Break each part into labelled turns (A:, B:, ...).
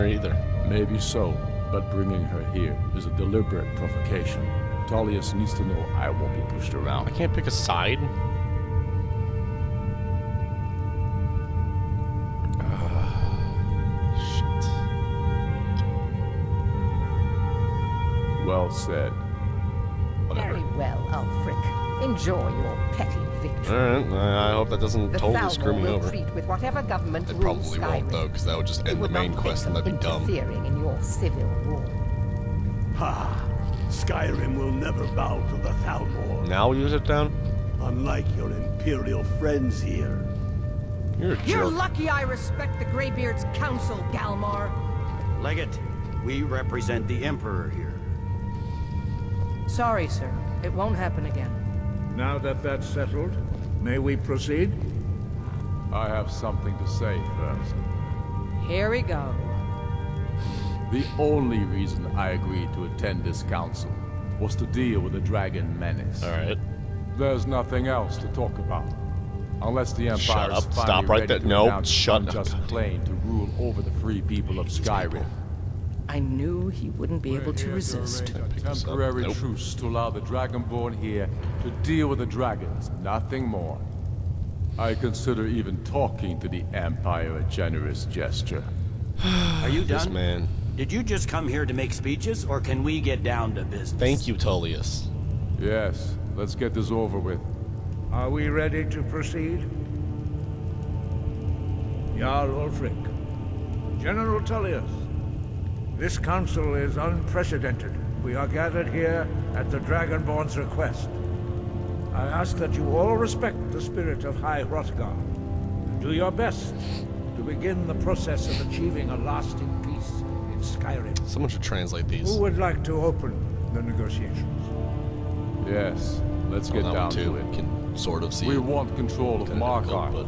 A: either.
B: Maybe so, but bringing her here is a deliberate provocation. Tullius needs to know I won't be pushed around.
A: I can't pick a side. Shit.
B: Well said.
A: Whatever.
C: Very well, Ulfric. Enjoy your petty victory.
A: Alright, I hope that doesn't
C: The
A: totally screw me
C: Thalmor will
A: over.
C: treat with whatever government
A: It
C: rules
A: probably won't,
C: Skyrim.
A: though, because that would just
C: It
A: end the
C: would
A: main
C: not
A: quest,
C: think
A: and that'd be
C: of
A: dumb.
C: interfering in your civil war.
D: Ha! Skyrim will never bow to the Thalmor.
A: Now use it down?
D: Unlike your Imperial friends here.
A: You're a
E: You're
A: jerk.
E: lucky I respect the Greybeard's counsel, Galmar.
F: Legate, we represent the Emperor here.
E: Sorry, sir. It won't happen again.
G: Now that that's settled, may we proceed?
B: I have something to say first.
E: Here we go.
B: The only reason I agreed to attend this council was to deal with the dragon menace.
A: Alright.
B: There's nothing else to talk about. Unless the Empire
A: Shut
B: is
A: up.
B: finally
A: Stop right
B: ready
A: there.
B: to
A: No,
B: announce
A: shut
B: its
A: up.
B: unjust claim to rule over the free people of Skyrim.
E: I knew he wouldn't be able to resist.
B: A temporary
A: Nope.
B: truce to allow the Dragonborn here to deal with the dragons, nothing more. I consider even talking to the Empire a generous gesture.
F: Are you
A: This
F: done?
A: man.
F: Did you just come here to make speeches, or can we get down to business?
A: Thank you, Tullius.
B: Yes, let's get this over with.
G: Are we ready to proceed? Jarl Ulfric, General Tullius, this council is unprecedented. We are gathered here at the Dragonborn's request. I ask that you all respect the spirit of High Hrothgar, and do your best to begin the process of achieving a lasting peace in Skyrim.
A: Someone should translate these.
G: Who would like to open the negotiations?
B: Yes, let's get
A: Well, that
B: down
A: one too.
B: to it.
A: Can sort of see
B: We
A: it.
B: want control of
A: Kinda difficult,
B: Markarth.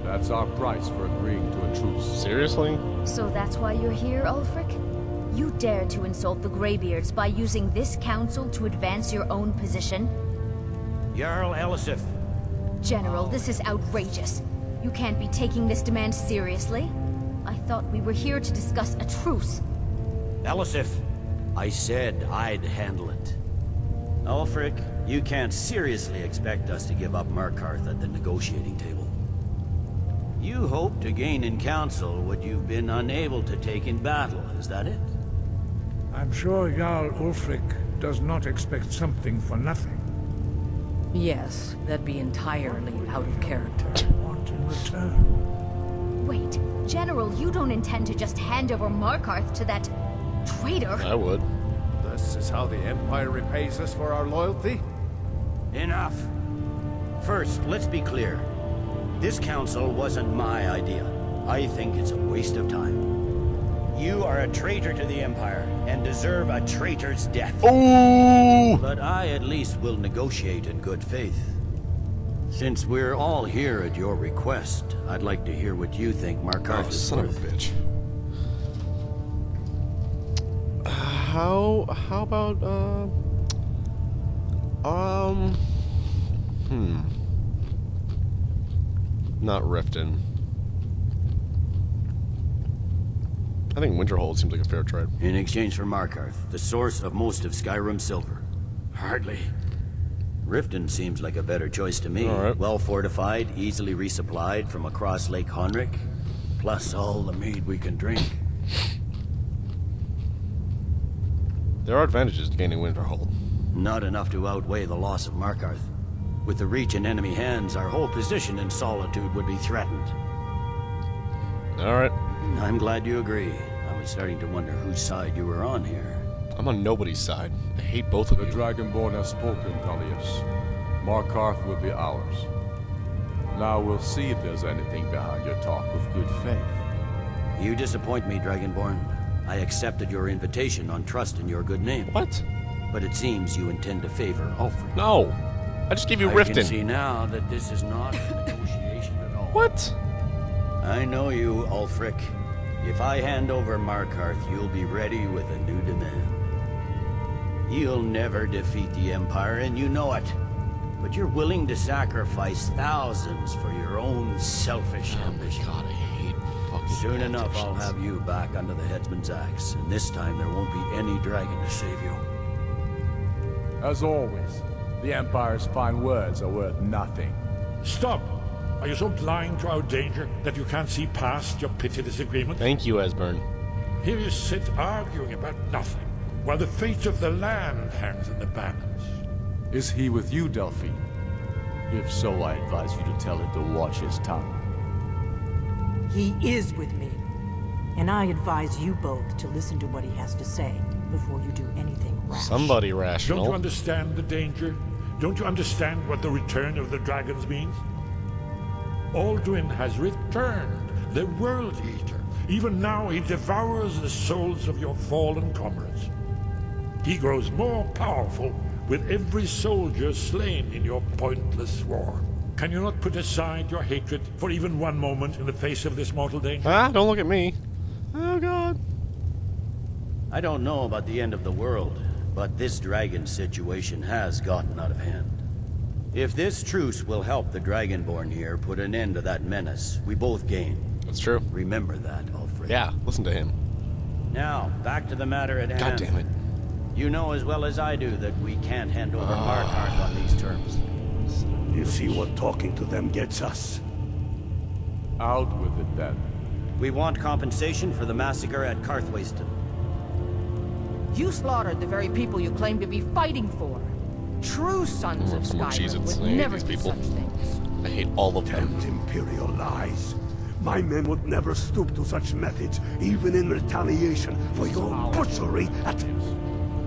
B: That's our price for agreeing to a truce.
A: Seriously?
H: So that's why you're here, Ulfric? You dare to insult the Greybeards by using this council to advance your own position?
F: Jarl Elisif,
H: General, this is outrageous. You can't be taking this demand seriously. I thought we were here to discuss a truce.
F: Elisif, I said I'd handle it. Ulfric, you can't seriously expect us to give up Markarth at the negotiating table. You hope to gain in council what you've been unable to take in battle, is that it?
G: I'm sure Jarl Ulfric does not expect something for nothing.
E: Yes, that'd be entirely out of character.
G: Want in return?
H: Wait, General, you don't intend to just hand over Markarth to that traitor?
A: I would.
I: This is how the Empire repays us for our loyalty?
F: Enough. First, let's be clear. This council wasn't my idea. I think it's a waste of time. You are a traitor to the Empire and deserve a traitor's death.
A: Ooh!
F: But I at least will negotiate in good faith. Since we're all here at your request, I'd like to hear what you think Markarth
A: Oh,
F: is
A: son of
F: worth.
A: a bitch. How about, not Riften. I think Winterhold seems like a fair trade.
F: In exchange for Markarth, the source of most of Skyrim's silver. Hardly. Riften seems like a better choice to me.
A: All right.
F: Well fortified, easily resupplied from across Lake Honric, plus all the mead we can drink.
A: There are advantages to gaining Winterhold.
F: Not enough to outweigh the loss of Markarth. With the Reach in enemy hands, our whole position in Solitude would be threatened.
A: Alright.
F: I'm glad you agree. I was starting to wonder whose side you were on here.
A: I'm on nobody's side. I hate both of
B: The
A: you.
B: Dragonborn has spoken, Tullius. Markarth will be ours. Now we'll see if there's anything behind your talk with good faith.
F: You disappoint me, Dragonborn. I accepted your invitation on trust in your good name.
A: What?
F: But it seems you intend to favor Ulfric.
A: No! I just gave you
F: I can
A: Riften.
F: see now that this is not a negotiation at all.
A: What?
F: I know you, Ulfric. If I hand over Markarth, you'll be ready with a new demand. You'll never defeat the Empire, and you know it. But you're willing to sacrifice thousands for your own selfish ambition.
A: God, I hate fucking fucking
F: Soon enough, I'll
A: politicians.
F: have you back under the headsman's axe, and this time there won't be any dragon to save you.
B: As always, the Empire's fine words are worth nothing.
D: Stop! Are you so blind to our danger that you can't see past your petty disagreement?
A: Thank you, Esbern.
D: Here you sit arguing about nothing, while the fate of the land hangs in the balance.
B: Is he with you, Delphine? If so, I advise you to tell him to watch his tongue.
E: He is with me. And I advise you both to listen to what he has to say before you do anything rash.
A: Somebody
D: Don't you
A: rational.
D: understand the danger? Don't you understand what the return of the dragons means? Alduin has returned, the World Eater. Even now he devours the souls of your fallen comrades. He grows more powerful with every soldier slain in your pointless war. Can you not put aside your hatred for even one moment in the face of this mortal danger?
A: Ah, don't look at me. Oh god.
F: I don't know about the end of the world, but this dragon situation has gotten out of hand. If this truce will help the Dragonborn here put an end to that menace, we both gain.
A: That's true.
F: Remember that, Ulfric.
A: Yeah, listen to him.
F: Now, back to the matter at hand.
A: God damn it.
F: You know as well as I do that we can't hand over Markarth on these terms.
D: You see what talking to them gets us.
B: Out with it, then.
F: We want compensation for the massacre at Karthwasten.
C: You slaughtered the very people you claim to be fighting for. True sons of
A: Some more
C: Skyrim
A: Cheez-Its.
C: would
A: I hate
C: never
A: these
C: do
A: people.
C: such things.
A: I hate all of them.
D: Tempt Imperial lies. My men would never stoop to such methods, even in retaliation for your butchery at...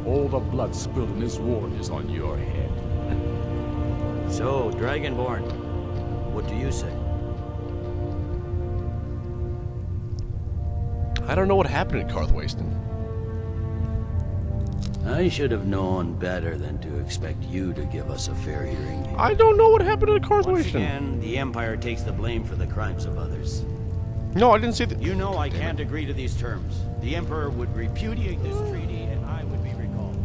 B: All the blood spilled in this war is on your head.
F: So, Dragonborn, what do you say?
A: I don't know what happened at Karthwasten.
F: I should have known better than to expect you to give us a fair hearing.
A: I don't know what happened at
F: Once
A: Karthwasten.
F: again, the Empire takes the blame for the crimes of others.
A: No, I didn't see that.
F: You know I can't agree to these terms. The Emperor would repudiate this treaty, and I would be recalled.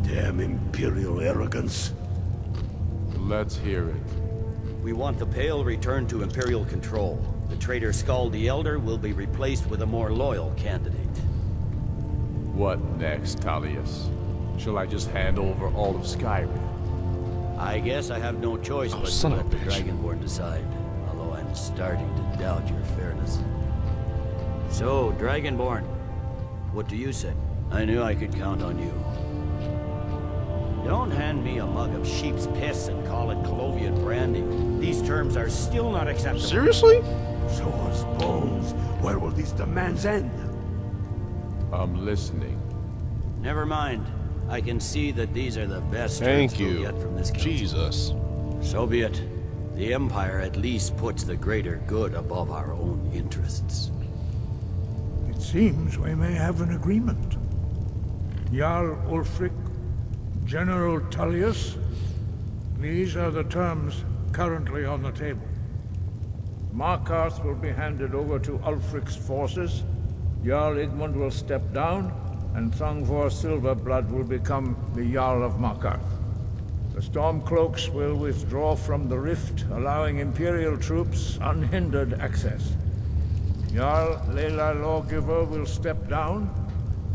D: Damn Imperial arrogance.
B: Let's hear it.
F: We want the Pale returned to Imperial control. The traitor Skald the Elder will be replaced with a more loyal candidate.
B: What next, Talius? Shall I just hand over all of Skyrim?
F: I guess I have no choice but to
A: son of a
F: let the
A: bitch.
F: Dragonborn decide, although I'm starting to doubt your fairness. So, Dragonborn, what do you say? I knew I could count on you. Don't hand me a mug of sheep's piss and call it Colovian brandy. These terms are still not acceptable.
A: Seriously?
D: Show us bones. Where will these demands end?
B: I'm listening.
F: Never mind. I can see that these are the best
A: Thank
F: terms we'll
A: you.
F: get from this council.
A: Jesus.
F: So be it. The Empire at least puts the greater good above our own interests.
G: It seems we may have an agreement. Jarl Ulfric, General Tullius, these are the terms currently on the table. Markarth will be handed over to Ulfric's forces, Jarl Igmund will step down, and Thongvor Silverblood will become the Jarl of Markarth. The Stormcloaks will withdraw from the rift, allowing Imperial troops unhindered access. Jarl Leila Lawgiver will step down,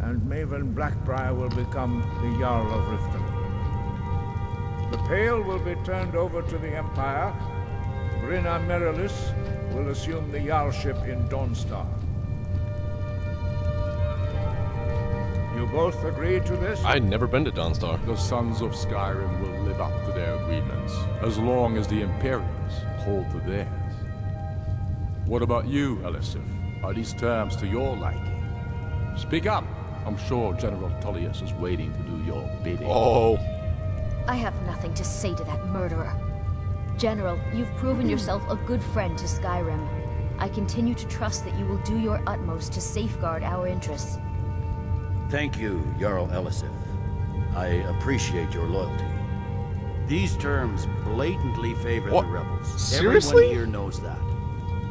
G: and Maven Blackbriar will become the Jarl of Riften. The Pale will be turned over to the Empire. Brynna Merilis will assume the Jarlship in Dawnstar. You both agree to this?
A: I'd never been to Dawnstar.
B: The sons of Skyrim will live up to their agreements, as long as the Imperials hold to theirs. What about you, Elisif? Are these terms to your liking? Speak up! I'm sure General Tullius is waiting to do your bidding.
A: Oh.
H: I have nothing to say to that murderer. General, you've proven yourself a good friend to Skyrim. I continue to trust that you will do your utmost to safeguard our interests.
F: Thank you, Jarl Elisif. I appreciate your loyalty. These terms blatantly favor
A: What?
F: the rebels.
A: Seriously?
F: Everyone here knows that.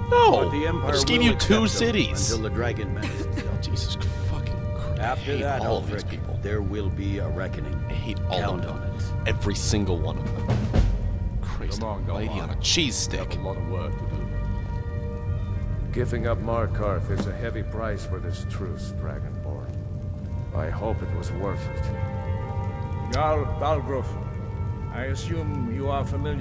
A: No.
F: But the Empire
A: I just gave
F: will
A: you
F: accept
A: 2
F: them
A: cities.
F: until the dragon menace is dealt.
A: Jesus fucking Christ. I
F: After
A: hate
F: that,
A: all of these
F: Ulfric,
A: people.
F: there will be a reckoning.
A: I hate all
F: Count
A: of them.
F: on it.
A: Every single one of them. Crazy
B: Come on, go
A: lady
B: on.
A: on a cheese
B: We have
A: stick.
B: a lot of work to do.
I: Giving up Markarth is a heavy price for this truce, Dragonborn. I hope it was worth it.
G: Jarl Balgruuf, I assume you are familiar